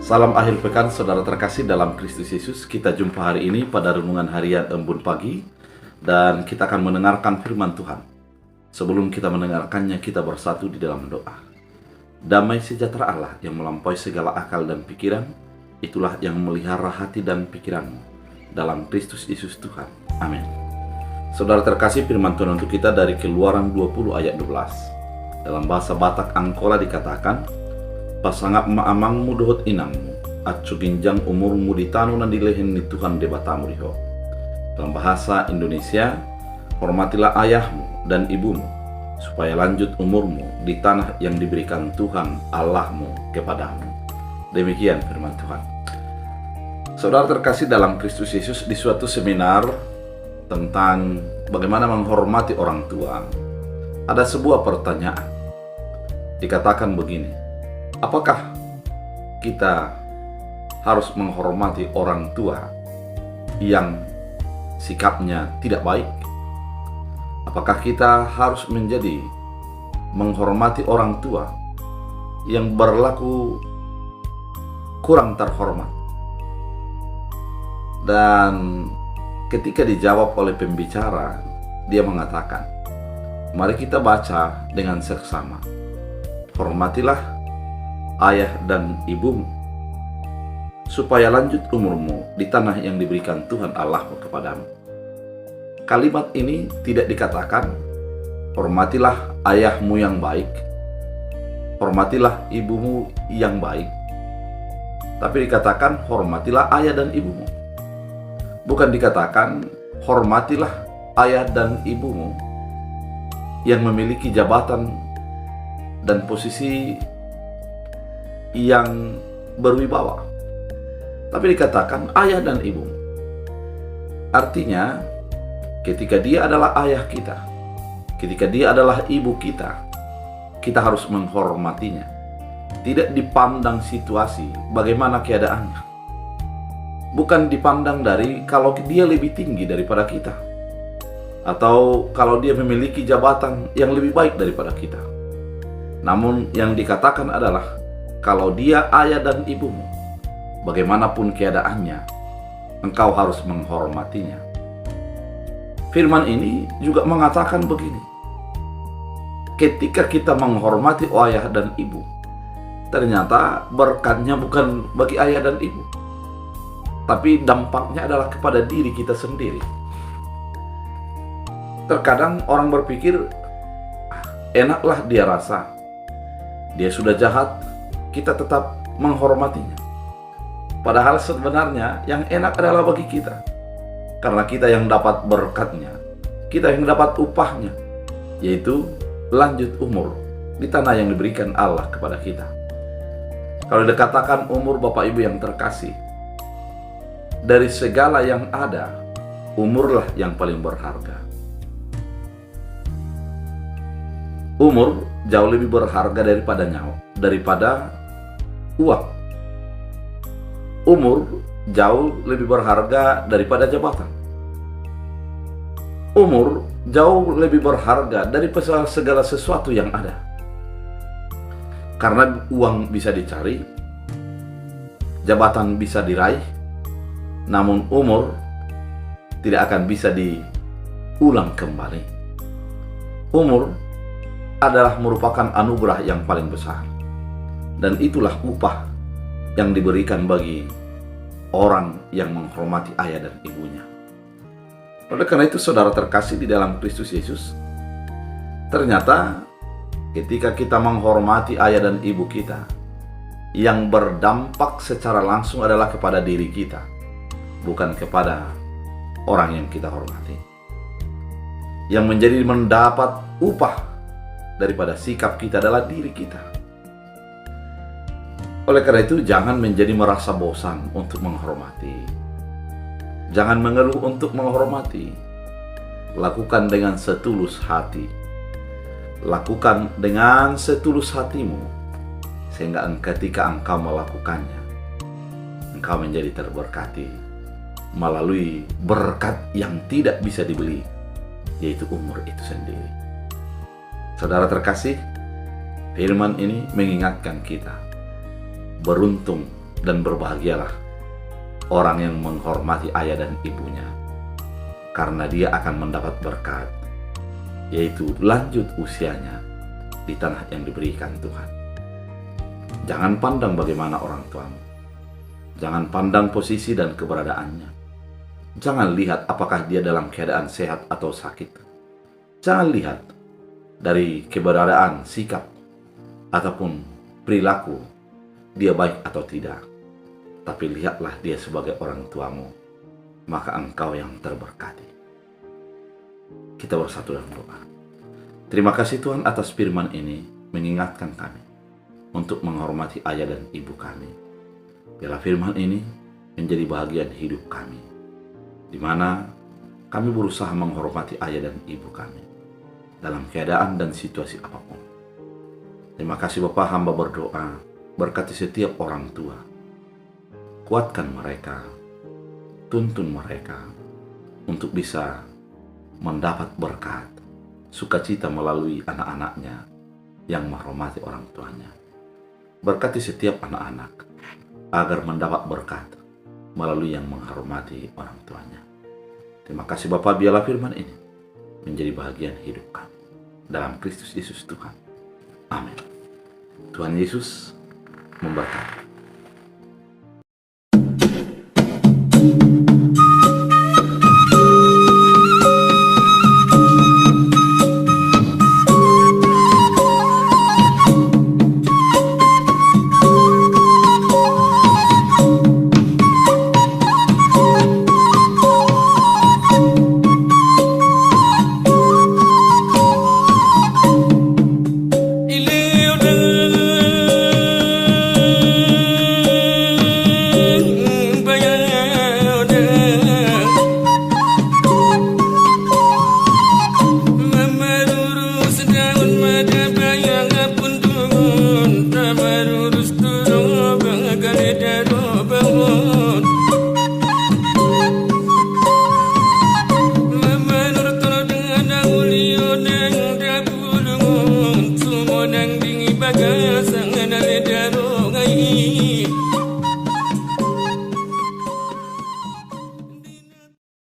Salam akhir pekan saudara terkasih dalam Kristus Yesus. Kita jumpa hari ini pada renungan harian Embun Pagi dan kita akan mendengarkan firman Tuhan. Sebelum kita mendengarkannya, kita bersatu di dalam doa. Damai sejahtera Allah yang melampaui segala akal dan pikiran, itulah yang memelihara hati dan pikiranmu dalam Kristus Yesus Tuhan. Amin. Saudara terkasih, firman Tuhan untuk kita dari Keluaran 20 ayat 12. Dalam bahasa Batak Angkola dikatakan, pasangap maamangmu dohot inangmu, acu ginjang umurmu di tanu dan di lehen ni Tuhan debatamu riho. Dalam bahasa Indonesia, hormatilah ayahmu dan ibumu, supaya lanjut umurmu di tanah yang diberikan Tuhan Allahmu kepadamu. Demikian firman Tuhan. Saudara terkasih dalam Kristus Yesus, di suatu seminar tentang bagaimana menghormati orang tua, ada sebuah pertanyaan. Dikatakan begini, apakah kita harus menghormati orang tua yang sikapnya tidak baik? Apakah kita harus menghormati orang tua yang berlaku kurang terhormat? Dan ketika dijawab oleh pembicara, dia mengatakan, mari kita baca dengan seksama. Hormatilah ayah dan ibumu, supaya lanjut umurmu di tanah yang diberikan Tuhan Allahmu kepadamu. Kalimat ini tidak dikatakan, hormatilah ayahmu yang baik, hormatilah ibumu yang baik, tapi dikatakan, hormatilah ayah dan ibumu. Bukan dikatakan, hormatilah ayah dan ibumu yang memiliki jabatan dan posisi yang berwibawa, tapi dikatakan ayah dan ibu. Artinya, ketika dia adalah ayah kita, ketika dia adalah ibu kita, kita harus menghormatinya. Tidak dipandang situasi bagaimana keadaannya, bukan dipandang dari kalau dia lebih tinggi daripada kita, atau kalau dia memiliki jabatan yang lebih baik daripada kita. Namun yang dikatakan adalah, kalau dia ayah dan ibumu, bagaimanapun keadaannya, engkau harus menghormatinya. Firman ini juga mengatakan begini, ketika kita menghormati ayah dan ibu, ternyata berkatnya bukan bagi ayah dan ibu, tapi dampaknya adalah kepada diri kita sendiri. Terkadang orang berpikir, enaklah dia rasa, dia sudah jahat, kita tetap menghormatinya. Padahal sebenarnya yang enak adalah bagi kita, karena kita yang dapat berkatnya, kita yang dapat upahnya, yaitu lanjut umur di tanah yang diberikan Allah kepada kita. Kalau dikatakan umur Bapak Ibu yang terkasih, dari segala yang ada, umurlah yang paling berharga. Umur jauh lebih berharga daripada nyawa, daripada uang. Umur jauh lebih berharga daripada jabatan. Umur jauh lebih berharga dari segala sesuatu yang ada. Karena uang bisa dicari, jabatan bisa diraih, namun umur tidak akan bisa diulang kembali. Umur adalah merupakan anugerah yang paling besar, dan itulah upah yang diberikan bagi orang yang menghormati ayah dan ibunya. Oleh karena itu, saudara terkasih di dalam Kristus Yesus, ternyata ketika kita menghormati ayah dan ibu kita, yang berdampak secara langsung adalah kepada diri kita, bukan kepada orang yang kita hormati. Yang menjadi mendapat upah daripada sikap kita adalah diri kita. Oleh karena itu, jangan menjadi merasa bosan untuk menghormati. Jangan mengeluh untuk menghormati. Lakukan dengan setulus hati. Lakukan dengan setulus hatimu, sehingga ketika engkau melakukannya, engkau menjadi terberkati melalui berkat yang tidak bisa dibeli, yaitu umur itu sendiri. Saudara terkasih, firman ini mengingatkan kita, beruntung Dan berbahagialah orang yang menghormati ayah dan ibunya, karena dia akan mendapat berkat, yaitu lanjut usianya di tanah yang diberikan Tuhan. Jangan pandang bagaimana orang tuamu. Jangan pandang posisi dan keberadaannya. Jangan lihat apakah dia dalam keadaan sehat atau sakit. Jangan lihat dari keberadaan, sikap, ataupun perilaku dia baik atau tidak. Tapi lihatlah dia sebagai orang tuamu, maka engkau yang terberkati. Kita bersatu dalam doa. Terima kasih Tuhan atas firman ini mengingatkan kami untuk menghormati ayah dan ibu kami. Biarlah firman ini menjadi bagian hidup kami, di mana kami berusaha menghormati ayah dan ibu kami dalam keadaan dan situasi apapun. Terima kasih Bapa, hamba berdoa, berkati setiap orang tua. Kuatkan mereka, tuntun mereka untuk bisa mendapat berkat, sukacita melalui anak-anaknya yang menghormati orang tuanya. Berkati setiap anak-anak agar mendapat berkat melalui yang menghormati orang tuanya. Terima kasih Bapa, biarlah firman ini menjadi bahagian hidup kami. Dalam Kristus Yesus Tuhan. Amin. Tuhan Yesus memberkati.